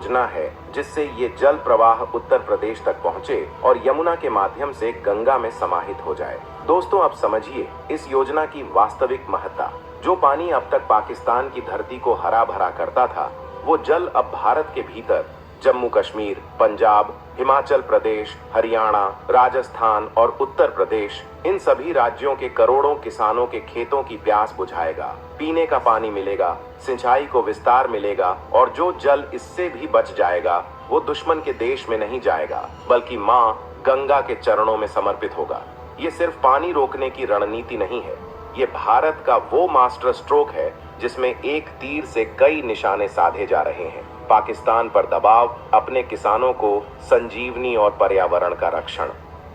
योजना है जिससे ये जल प्रवाह उत्तर प्रदेश तक पहुंचे और यमुना के माध्यम से गंगा में समाहित हो जाए। दोस्तों, अब समझिए इस योजना की वास्तविक महत्ता। जो पानी अब तक पाकिस्तान की धरती को हरा भरा करता था, वो जल अब भारत के भीतर जम्मू कश्मीर, पंजाब, हिमाचल प्रदेश, हरियाणा, राजस्थान और उत्तर प्रदेश, इन सभी राज्यों के करोड़ों किसानों के खेतों की प्यास बुझाएगा। पीने का पानी मिलेगा, सिंचाई को विस्तार मिलेगा और जो जल इससे भी बच जाएगा वो दुश्मन के देश में नहीं जाएगा बल्कि मां गंगा के चरणों में समर्पित होगा। ये सिर्फ पानी रोकने की रणनीति नहीं है, ये भारत का वो मास्टर स्ट्रोक है जिसमें एक तीर से कई निशाने साधे जा रहे हैं। पाकिस्तान पर दबाव, अपने किसानों को संजीवनी और पर्यावरण का रक्षण।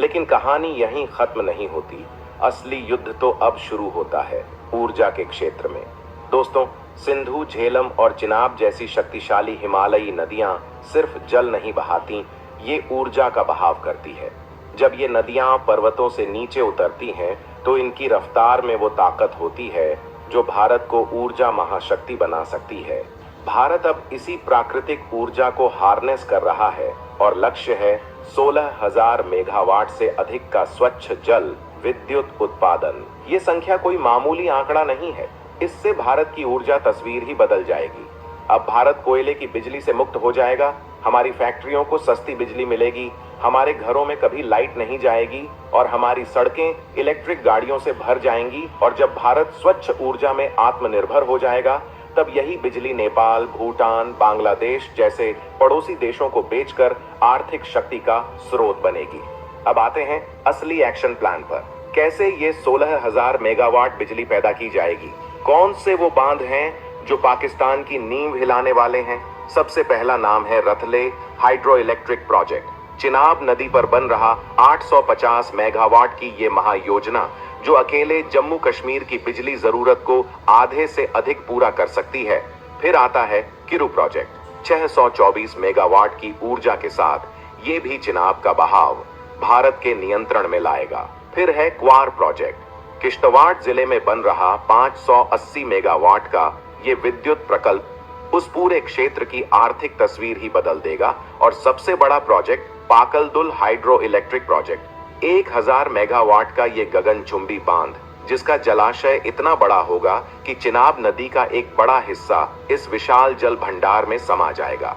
लेकिन कहानी यहीं खत्म नहीं होती। असली युद्ध तो अब शुरू होता है ऊर्जा के क्षेत्र में। दोस्तों, सिंधु, झेलम और चिनाब जैसी शक्तिशाली हिमालयी नदियां सिर्फ जल नहीं बहाती, ये ऊर्जा का बहाव करती है। जब ये नदियां पर्वतों से नीचे उतरती हैं तो इनकी रफ्तार में वो ताकत होती है जो भारत को ऊर्जा महाशक्ति बना सकती है। भारत अब इसी प्राकृतिक ऊर्जा को हार्नेस कर रहा है और लक्ष्य है 16,000 मेगावाट से अधिक का स्वच्छ जल विद्युत उत्पादन। ये संख्या कोई मामूली आंकड़ा नहीं है, इससे भारत की ऊर्जा तस्वीर ही बदल जाएगी। अब भारत कोयले की बिजली से मुक्त हो जाएगा, हमारी फैक्ट्रियों को सस्ती बिजली मिलेगी, हमारे घरों में कभी लाइट नहीं जाएगी और हमारी सड़कें इलेक्ट्रिक गाड़ियों से भर जाएंगी। और जब भारत स्वच्छ ऊर्जा में आत्मनिर्भर हो जाएगा, तब यही बिजली नेपाल, भूटान, बांग्लादेश जैसे पड़ोसी देशों को बेचकर आर्थिक शक्ति का स्रोत बनेगी। अब आते हैं असली एक्शन प्लान पर। कैसे ये 16,000 मेगावाट बिजली पैदा की जाएगी? कौन से वो बांध हैं जो पाकिस्तान की नींव हिलाने वाले हैं? सबसे पहला नाम है Ratle hydro electric project. Chenab नदी पर बन रहा 850 मेगावाट की ये महायोजना जो अकेले जम्मू कश्मीर की बिजली जरूरत को आधे से अधिक पूरा कर सकती है। फिर आता है किरू प्रोजेक्ट, 624 मेगावाट की ऊर्जा के साथ ये भी चिनाब का बहाव भारत के नियंत्रण में लाएगा। फिर है क्वार प्रोजेक्ट, किश्तवाड़ जिले में बन रहा 580 मेगावाट का ये विद्युत प्रकल्प उस पूरे क्षेत्र की आर्थिक तस्वीर ही बदल देगा। और सबसे बड़ा project Pakaldul hydro electric project, 1000 megawatt का ये गगनचुंबी बांध जिसका जलाशय इतना बड़ा होगा कि चिनाब नदी का एक बड़ा हिस्सा इस विशाल जल भंडार में समा जाएगा।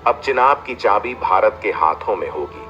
अब चिनाब की चाबी भारत के हाथों में होगी।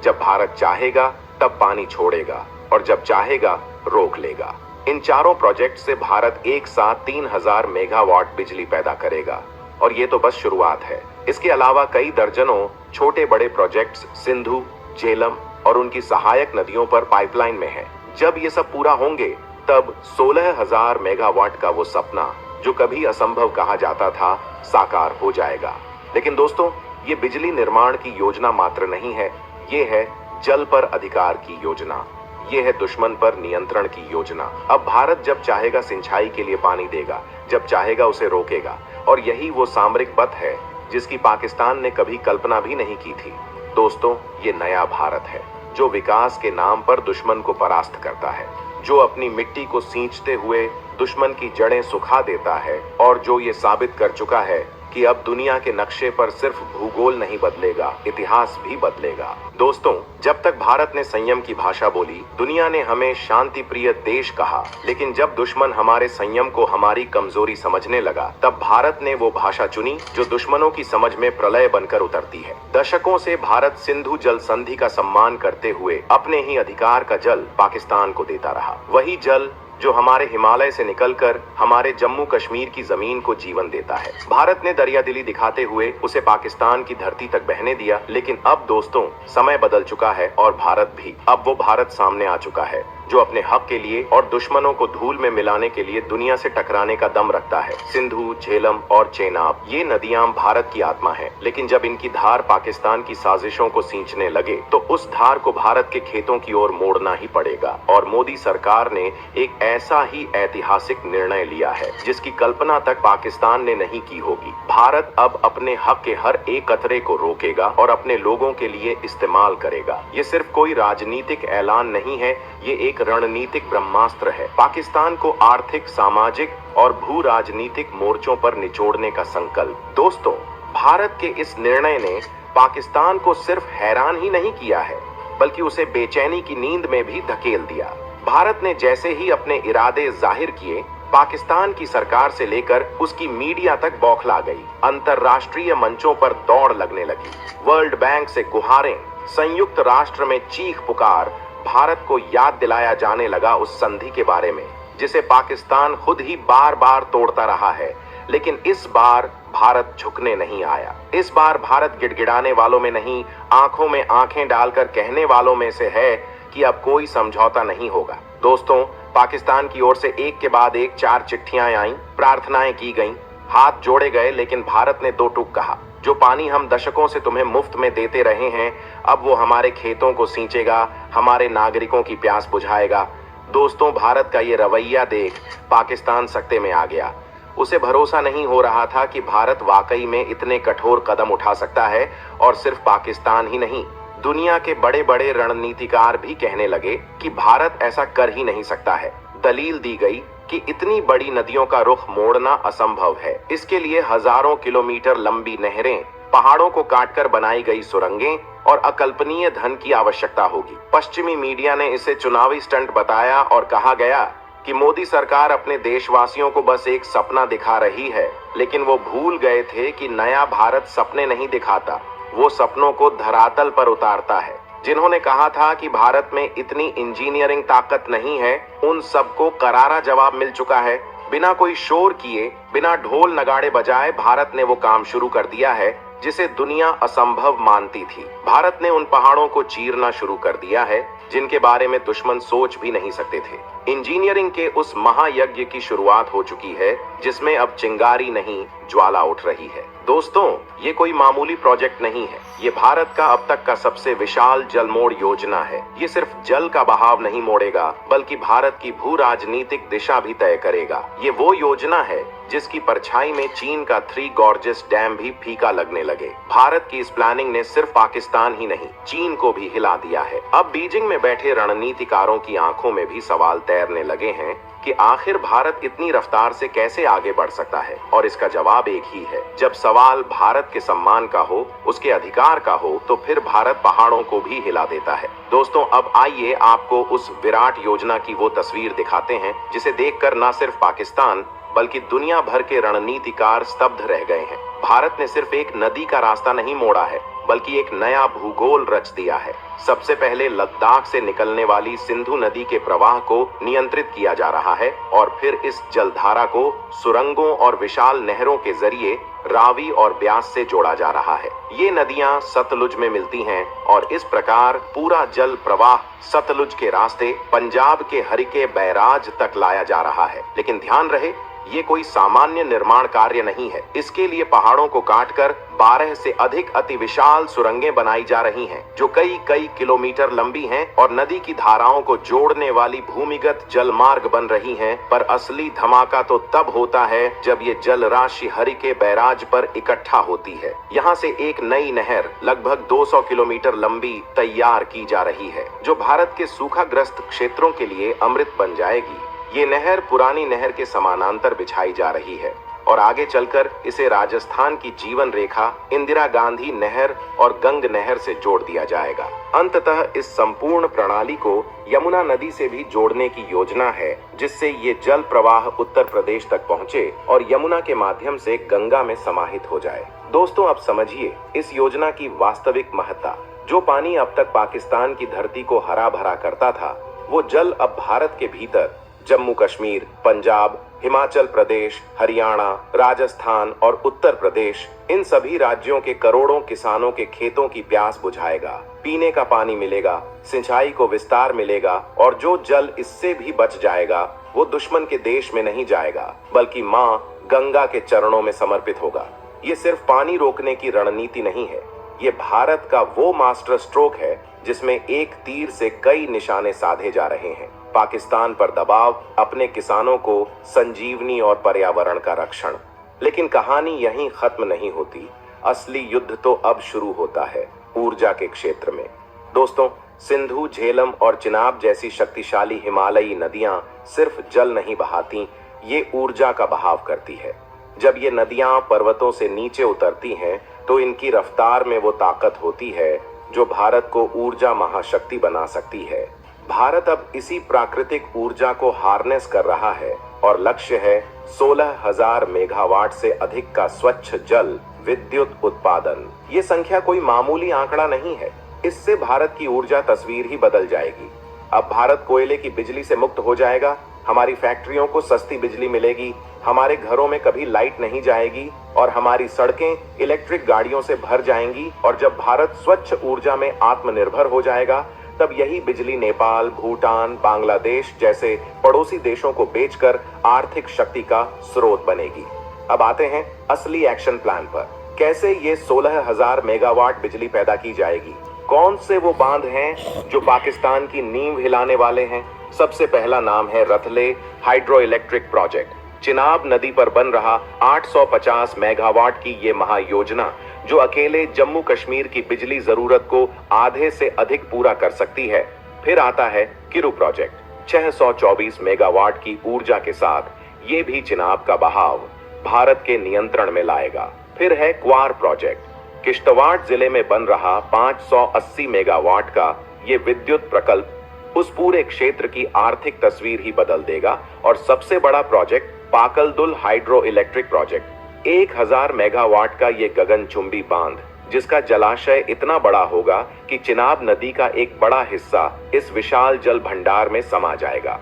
जब भारत चाहेगा तब पानी छोड़ेगा और जब चाहेगा रोक लेगा। इन चारों प्रोजेक्ट से भारत एक साथ 3000 मेगावाट बिजली पैदा करेगा और ये तो बस शुरुआत है। इसके अलावा कई दर्जनों छोटे बड़े प्रोजेक्ट्स सिंधु, झेलम और उनकी सहायक नदियों पर पाइपलाइन में है। जब ये सब पूरा होंगे तब 16,000 मेगावाट का वो सपना जो कभी असंभव कहा जाता था साकार हो जाएगा। लेकिन दोस्तों, ये बिजली निर्माण की योजना मात्र नहीं है, ये है जल पर अधिकार की योजना, ये है दुश्मन पर नियंत्रण की योजना। अब भारत जब चाहेगा सिंचाई के लिए पानी देगा, जब चाहेगा उसे रोकेगा। और यही वो सामरिक पथ है जिसकी पाकिस्तान ने कभी कल्पना भी नहीं की थी। दोस्तों, ये नया भारत है जो विकास के नाम पर दुश्मन को परास्त करता है, जो अपनी मिट्टी को सींचते हुए दुश्मन की जड़ें सुखा देता है और जो ये साबित कर चुका है कि अब दुनिया के नक्शे पर सिर्फ भूगोल नहीं बदलेगा, इतिहास भी बदलेगा। दोस्तों, जब तक भारत ने संयम की भाषा बोली, दुनिया ने हमें शांति प्रिय देश कहा। लेकिन जब दुश्मन हमारे संयम को हमारी कमजोरी समझने लगा, तब भारत ने वो भाषा चुनी जो दुश्मनों की समझ में प्रलय बनकर उतरती है। दशकों से भारत सिंधु जल संधि का सम्मान करते हुए अपने ही अधिकार का जल पाकिस्तान को देता रहा। वही जल जो हमारे हिमालय से निकलकर हमारे जम्मू कश्मीर की जमीन को जीवन देता है। भारत ने दरियादिली दिखाते हुए उसे पाकिस्तान की धरती तक बहने दिया। लेकिन अब दोस्तों, समय बदल चुका है और भारत भी। अब वो भारत सामने आ चुका है जो अपने हक के लिए और दुश्मनों को धूल में मिलाने के लिए दुनिया से टकराने का दम रखता है। सिंधु, झेलम और चेनाब, ये नदियां भारत की आत्मा है। लेकिन जब इनकी धार पाकिस्तान की साजिशों को सींचने लगे तो उस धार को भारत के खेतों की ओर मोड़ना ही पड़ेगा। और मोदी सरकार ने एक ऐसा ही ऐतिहासिक निर्णय लिया है जिसकी कल्पना तक पाकिस्तान ने नहीं की होगी। भारत अब अपने हक के हर एक कतरे को रोकेगा और अपने लोगों के लिए इस्तेमाल करेगा। ये सिर्फ कोई राजनीतिक ऐलान नहीं है, ये एक रणनीतिक ब्रह्मास्त्र है। पाकिस्तान को आर्थिक, सामाजिक और भू राजनीतिक मोर्चों पर निचोड़ने का संकल्प। दोस्तों, भारत के इस निर्णय ने पाकिस्तान को सिर्फ हैरान ही नहीं किया है, बल्कि उसे बेचैनी की नींद में भी धकेल दिया। भारत ने जैसे ही अपने इरादे जाहिर किए, पाकिस्तान की सरकार से लेकर उसकी मीडिया तक बौखला गई। अंतर्राष्ट्रीय मंचों पर दौड़ लगने लगी। वर्ल्ड बैंक से गुहारें, संयुक्त राष्ट्र में चीख पुकार, भारत को याद दिलाया जाने लगा उस संधि के बारे में जिसे पाकिस्तान खुद ही बार बार तोड़ता रहा है। लेकिन इस बार भारत झुकने नहीं आया। इस बार भारत गिड़गिड़ाने वालों में नहीं, आंखों में आंखें डालकर कहने वालों में से है कि अब कोई समझौता नहीं होगा। दोस्तों, पाकिस्तान की ओर से एक के बाद एक 4 चिट्ठियां आईं, प्रार्थनाएं की गईं, हाथ जोड़े गए, लेकिन भारत ने दो टूक कहा, जो पानी हम दशकों से तुम्हें मुफ्त में देते रहे हैं, अब वो हमारे खेतों को सींचेगा, हमारे नागरिकों की प्यास बुझाएगा। दोस्तों, भारत का ये रवैया देख पाकिस्तान सकते में आ गया। उसे भरोसा नहीं हो रहा था कि भारत वाकई में इतने कठोर कदम उठा सकता है। और सिर्फ पाकिस्तान ही नहीं, दुनिया के बड़े बड़े रणनीतिकार भी कहने लगे कि भारत ऐसा कर ही नहीं सकता है। दलील दी गई कि इतनी बड़ी नदियों का रुख मोड़ना असंभव है। इसके लिए हजारों किलोमीटर लंबी नहरें, पहाड़ों को काटकर बनाई गई सुरंगें और अकल्पनीय धन की आवश्यकता होगी। पश्चिमी मीडिया ने इसे चुनावी स्टंट बताया और कहा गया कि मोदी सरकार अपने देशवासियों को बस एक सपना दिखा रही है, लेकिन वो भूल गए थे कि नया भारत सपने नहीं दिखाता, वो सपनों को धरातल पर उतारता है। जिन्होंने कहा था कि भारत में इतनी इंजीनियरिंग ताकत नहीं है, उन सबको करारा जवाब मिल चुका है। बिना कोई शोर किए, बिना ढोल नगाड़े बजाए भारत ने वो काम शुरू कर दिया है जिसे दुनिया असंभव मानती थी। भारत ने उन पहाड़ों को चीरना शुरू कर दिया है जिनके बारे में दुश्मन सोच भी नहीं सकते थे। इंजीनियरिंग के उस महायज्ञ की शुरुआत हो चुकी है जिसमें अब चिंगारी नहीं, ज्वाला उठ रही है। दोस्तों, ये कोई मामूली प्रोजेक्ट नहीं है, ये भारत का अब तक का सबसे विशाल जलमोड़ योजना है। ये सिर्फ जल का बहाव नहीं मोड़ेगा, बल्कि भारत की भू राजनीतिक दिशा भी तय करेगा। ये वो योजना है जिसकी परछाई में चीन का 3 गॉर्जियस डैम भी फीका लगने लगे। भारत की इस प्लानिंग ने सिर्फ पाकिस्तान ही नहीं, चीन को भी हिला दिया है। अब बीजिंग में बैठे रणनीतिकारों की आंखों में भी सवाल तैरने लगे हैं कि आखिर भारत इतनी रफ्तार से कैसे आगे बढ़ सकता है। और इसका जवाब एक ही है, जब सवाल भारत के सम्मान का हो, उसके अधिकार का हो, तो फिर भारत पहाड़ों को भी हिला देता है। दोस्तों, अब आइए आपको उस विराट योजना की वो तस्वीर दिखाते हैं जिसे देखकर न सिर्फ पाकिस्तान बल्कि दुनिया भर के रणनीतिकार स्तब्ध रह गए हैं। भारत ने सिर्फ एक नदी का रास्ता नहीं मोड़ा है, बल्कि एक नया भूगोल रच दिया है। सबसे पहले लद्दाख से निकलने वाली सिंधु नदी के प्रवाह को नियंत्रित किया जा रहा है और फिर इस जलधारा को सुरंगों और विशाल नहरों के जरिए रावी और ब्यास से जोड़ा जा रहा है। ये नदियां सतलुज में मिलती हैं और इस प्रकार पूरा जल प्रवाह सतलुज के रास्ते पंजाब के हरिके बैराज तक लाया जा रहा है। लेकिन ध्यान रहे, ये कोई सामान्य निर्माण कार्य नहीं है। इसके लिए पहाड़ों को काटकर 12 से अधिक अति विशाल सुरंगें बनाई जा रही हैं, जो कई कई किलोमीटर लंबी हैं और नदी की धाराओं को जोड़ने वाली भूमिगत जल मार्ग बन रही हैं। पर असली धमाका तो तब होता है जब ये जल राशि हरिके बैराज पर इकट्ठा होती है। यहाँ से एक नई नहर लगभग 200 किलोमीटर लंबी तैयार की जा रही है, जो भारत के सूखाग्रस्त क्षेत्रों के लिए अमृत बन जाएगी। ये नहर पुरानी नहर के समानांतर बिछाई जा रही है और आगे चलकर इसे राजस्थान की जीवन रेखा इंदिरा गांधी नहर और गंग नहर से जोड़ दिया जाएगा। अंततः इस संपूर्ण प्रणाली को यमुना नदी से भी जोड़ने की योजना है, जिससे ये जल प्रवाह उत्तर प्रदेश तक पहुंचे और यमुना के माध्यम से गंगा में समाहित हो जाए। दोस्तों, अब समझिए इस योजना की वास्तविक महत्ता। जो पानी अब तक पाकिस्तान की धरती को हरा भरा करता था, वो जल अब भारत के भीतर जम्मू कश्मीर, पंजाब, हिमाचल प्रदेश, हरियाणा, राजस्थान और उत्तर प्रदेश, इन सभी राज्यों के करोड़ों किसानों के खेतों की प्यास बुझाएगा। पीने का पानी मिलेगा, सिंचाई को विस्तार मिलेगा और जो जल इससे भी बच जाएगा वो दुश्मन के देश में नहीं जाएगा, बल्कि मां गंगा के चरणों में समर्पित होगा। ये सिर्फ पानी रोकने की रणनीति नहीं है, ये भारत का वो मास्टर स्ट्रोक है जिसमें एक तीर से कई निशाने साधे जा रहे हैं। पाकिस्तान पर दबाव, अपने किसानों को संजीवनी और पर्यावरण का रक्षण। लेकिन कहानी यहीं खत्म नहीं होती। असली युद्ध तो अब शुरू होता है ऊर्जा के क्षेत्र में। दोस्तों, सिंधु, झेलम और चिनाब जैसी शक्तिशाली हिमालयी नदियां सिर्फ जल नहीं बहाती, ये ऊर्जा का बहाव करती है। जब ये नदियां पर्वतों से नीचे उतरती हैं तो इनकी रफ्तार में वो ताकत होती है जो भारत को ऊर्जा महाशक्ति बना सकती है। भारत अब इसी प्राकृतिक ऊर्जा को हार्नेस कर रहा है और लक्ष्य है 16,000 मेगावाट से अधिक का स्वच्छ जल विद्युत उत्पादन। ये संख्या कोई मामूली आंकड़ा नहीं है। इससे भारत की ऊर्जा तस्वीर ही बदल जाएगी। अब भारत कोयले की बिजली से मुक्त हो जाएगा, हमारी फैक्ट्रियों को सस्ती बिजली मिलेगी, हमारे घरों में कभी लाइट नहीं जाएगी और हमारी सड़कें इलेक्ट्रिक गाड़ियों से भर जाएंगी। और जब भारत स्वच्छ ऊर्जा में आत्मनिर्भर हो जाएगा तब यही बिजली नेपाल, भूटान, बांग्लादेश जैसे पड़ोसी देशों को बेचकर आर्थिक शक्ति का स्रोत बनेगी। अब आते हैं असली एक्शन प्लान पर। कैसे ये 16,000 मेगावाट बिजली पैदा की जाएगी? कौन से वो बांध हैं जो पाकिस्तान की नींव हिलाने वाले हैं? सबसे पहला नाम है Ratle hydro electric project. Chenab नदी पर बन रहा 850 मेगावाट की ये महायोजना जो अकेले जम्मू कश्मीर की बिजली जरूरत को आधे से अधिक पूरा कर सकती है। फिर आता है किरू प्रोजेक्ट। 624 मेगावाट की ऊर्जा के साथ ये भी चिनाब का बहाव भारत के नियंत्रण में लाएगा। फिर है क्वार प्रोजेक्ट। किश्तवाड़ जिले में बन रहा 580 मेगावाट का ये विद्युत प्रकल्प उस पूरे क्षेत्र की आर्थिक तस्वीर ही बदल देगा। और सबसे बड़ा project Pakaldul hydro electric project, 1000 megawatt का ये गगनचुंबी बांध जिसका जलाशय इतना बड़ा होगा कि चिनाब नदी का एक बड़ा हिस्सा इस विशाल जल भंडार में समा जाएगा।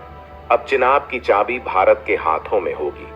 अब चिनाब की चाबी भारत के हाथों में होगी।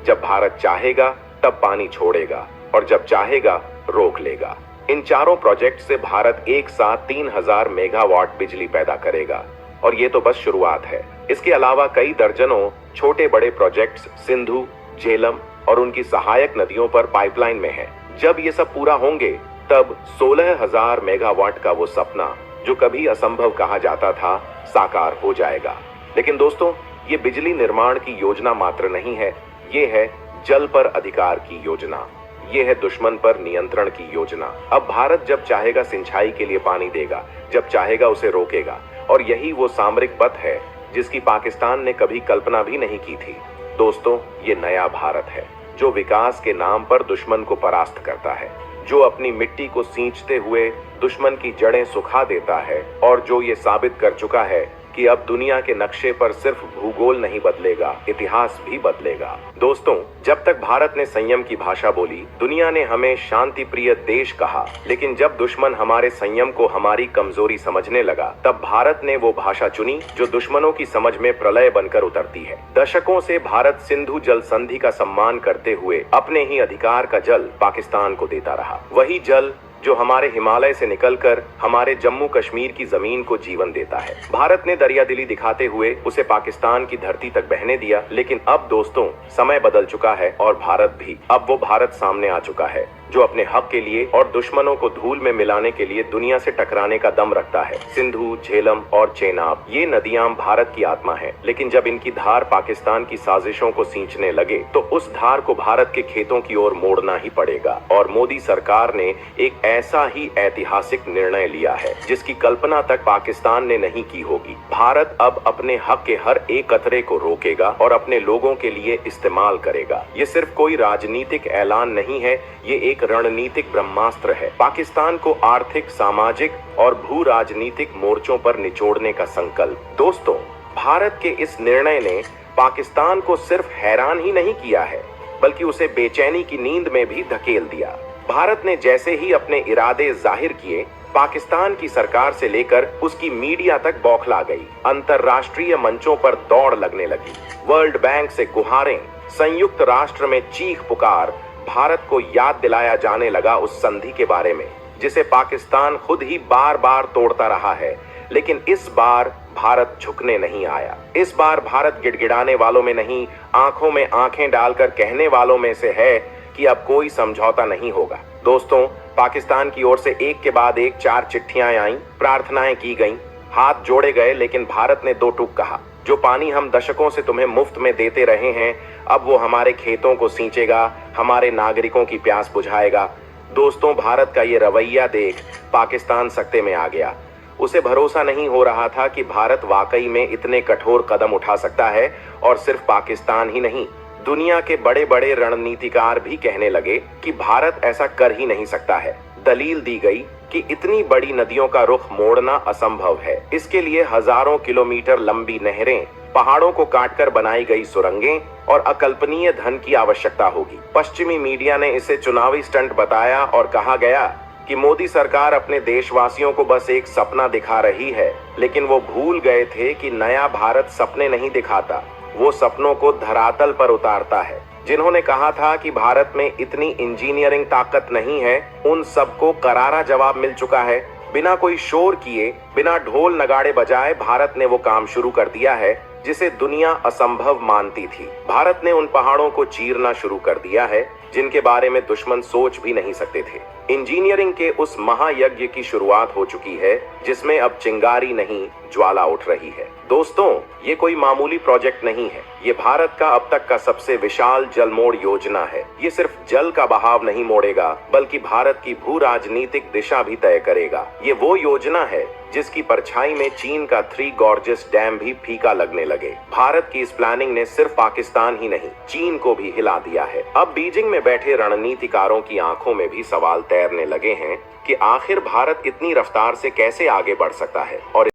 जब भारत चाहेगा तब पानी छोड़ेगा और जब चाहेगा रोक लेगा। इन चारों प्रोजेक्ट से भारत एक साथ 3000 मेगावाट बिजली पैदा करेगा और ये तो बस शुरुआत है। इसके अलावा कई दर्जनों छोटे बड़े प्रोजेक्ट्स सिंधु, झेलम और उनकी सहायक नदियों पर पाइपलाइन में है। जब ये सब पूरा होंगे तब 16,000 मेगावाट का वो सपना जो कभी असंभव कहा जाता था साकार हो जाएगा। लेकिन दोस्तों, ये बिजली निर्माण की योजना मात्र नहीं है, ये है जल पर अधिकार की योजना, ये है दुश्मन पर नियंत्रण की योजना। अब भारत जब चाहेगा सिंचाई के लिए पानी देगा, जब चाहेगा उसे रोकेगा। और यही वो सामरिक पथ है जिसकी पाकिस्तान ने कभी कल्पना भी नहीं की थी। दोस्तों, ये नया भारत है जो विकास के नाम पर दुश्मन को परास्त करता है, जो अपनी मिट्टी को सींचते हुए दुश्मन की जड़ें सुखा देता है और जो ये साबित कर चुका है कि अब दुनिया के नक्शे पर सिर्फ भूगोल नहीं बदलेगा, इतिहास भी बदलेगा। दोस्तों, जब तक भारत ने संयम की भाषा बोली, दुनिया ने हमें शांति प्रिय देश कहा। लेकिन जब दुश्मन हमारे संयम को हमारी कमजोरी समझने लगा, तब भारत ने वो भाषा चुनी जो दुश्मनों की समझ में प्रलय बनकर उतरती है। दशकों से भारत सिंधु जल संधि का सम्मान करते हुए अपने ही अधिकार का जल पाकिस्तान को देता रहा। वही जल जो हमारे हिमालय से निकलकर हमारे जम्मू कश्मीर की जमीन को जीवन देता है। भारत ने दरियादिली दिखाते हुए उसे पाकिस्तान की धरती तक बहने दिया। लेकिन अब दोस्तों, समय बदल चुका है और भारत भी। अब वो भारत सामने आ चुका है जो अपने हक के लिए और दुश्मनों को धूल में मिलाने के लिए दुनिया से टकराने का दम रखता है। सिंधु, झेलम और चेनाब, ये नदियां भारत की आत्मा है। लेकिन जब इनकी धार पाकिस्तान की साजिशों को सींचने लगे तो उस धार को भारत के खेतों की ओर मोड़ना ही पड़ेगा। और मोदी सरकार ने एक ऐसा ही ऐतिहासिक निर्णय लिया है जिसकी कल्पना तक पाकिस्तान ने नहीं की होगी। भारत अब अपने हक के हर एक कतरे को रोकेगा और अपने लोगों के लिए इस्तेमाल करेगा। ये सिर्फ कोई राजनीतिक ऐलान नहीं है, ये एक रणनीतिक ब्रह्मास्त्र है। पाकिस्तान को आर्थिक, सामाजिक और भू राजनीतिक मोर्चों पर निचोड़ने का संकल्प। दोस्तों, भारत के इस निर्णय ने पाकिस्तान को सिर्फ हैरान ही नहीं किया है, बल्कि उसे बेचैनी की नींद में भी धकेल दिया। भारत ने जैसे ही अपने इरादे जाहिर किए, पाकिस्तान की सरकार से लेकर उसकी मीडिया तक बौखला गई। अंतर्राष्ट्रीय मंचों पर दौड़ लगने लगी। वर्ल्ड बैंक से गुहारें, संयुक्त राष्ट्र में चीख पुकार, भारत को याद दिलाया जाने लगा उस संधि के बारे में जिसे पाकिस्तान खुद ही बार बार तोड़ता रहा है। लेकिन इस बार भारत झुकने नहीं आया। इस बार भारत गिड़गिड़ाने वालों में नहीं, आंखों में आंखें डालकर कहने वालों में से है कि अब कोई समझौता नहीं होगा। दोस्तों, पाकिस्तान की ओर से एक के बाद एक 4 चिट्ठियां आईं, प्रार्थनाएं की गईं, हाथ जोड़े गए। लेकिन भारत ने 2 टूक कहा, जो पानी हम दशकों से तुम्हें मुफ्त में देते रहे हैं, अब वो हमारे खेतों को सींचेगा, हमारे नागरिकों की प्यास बुझाएगा। दोस्तों, भारत का ये रवैया देख पाकिस्तान सकते में आ गया। उसे भरोसा नहीं हो रहा था कि भारत वाकई में इतने कठोर कदम उठा सकता है। और सिर्फ पाकिस्तान ही नहीं, दुनिया के बड़े बड़े रणनीतिकार भी कहने लगे कि भारत ऐसा कर ही नहीं सकता है। दलील दी गई कि इतनी बड़ी नदियों का रुख मोड़ना असंभव है। इसके लिए हजारों किलोमीटर लंबी नहरें, पहाड़ों को काटकर बनाई गई सुरंगें और अकल्पनीय धन की आवश्यकता होगी। पश्चिमी मीडिया ने इसे चुनावी स्टंट बताया और कहा गया कि मोदी सरकार अपने देशवासियों को बस एक सपना दिखा रही है, लेकिन वो भूल गए थे कि नया भारत सपने नहीं दिखाता, वो सपनों को धरातल पर उतारता है। जिन्होंने कहा था कि भारत में इतनी इंजीनियरिंग ताकत नहीं है, उन सबको करारा जवाब मिल चुका है। बिना कोई शोर किए, बिना ढोल नगाड़े बजाए भारत ने वो काम शुरू कर दिया है जिसे दुनिया असंभव मानती थी। भारत ने उन पहाड़ों को चीरना शुरू कर दिया है जिनके बारे में दुश्मन सोच भी नहीं सकते थे। इंजीनियरिंग के उस महायज्ञ की शुरुआत हो चुकी है जिसमें अब चिंगारी नहीं, ज्वाला उठ रही है। दोस्तों, ये कोई मामूली प्रोजेक्ट नहीं है, ये भारत का अब तक का सबसे विशाल जलमोड़ योजना है। ये सिर्फ जल का बहाव नहीं मोड़ेगा, बल्कि भारत की भू राजनीतिक दिशा भी तय करेगा। ये वो योजना है जिसकी परछाई में चीन का 3 गॉर्जियस डैम भी फीका लगने लगे। भारत की इस प्लानिंग ने सिर्फ पाकिस्तान ही नहीं, चीन को भी हिला दिया है। अब बीजिंग में बैठे रणनीतिकारों की आंखों में भी सवाल तैरने लगे हैं कि आखिर भारत इतनी रफ्तार से कैसे आगे बढ़ सकता है और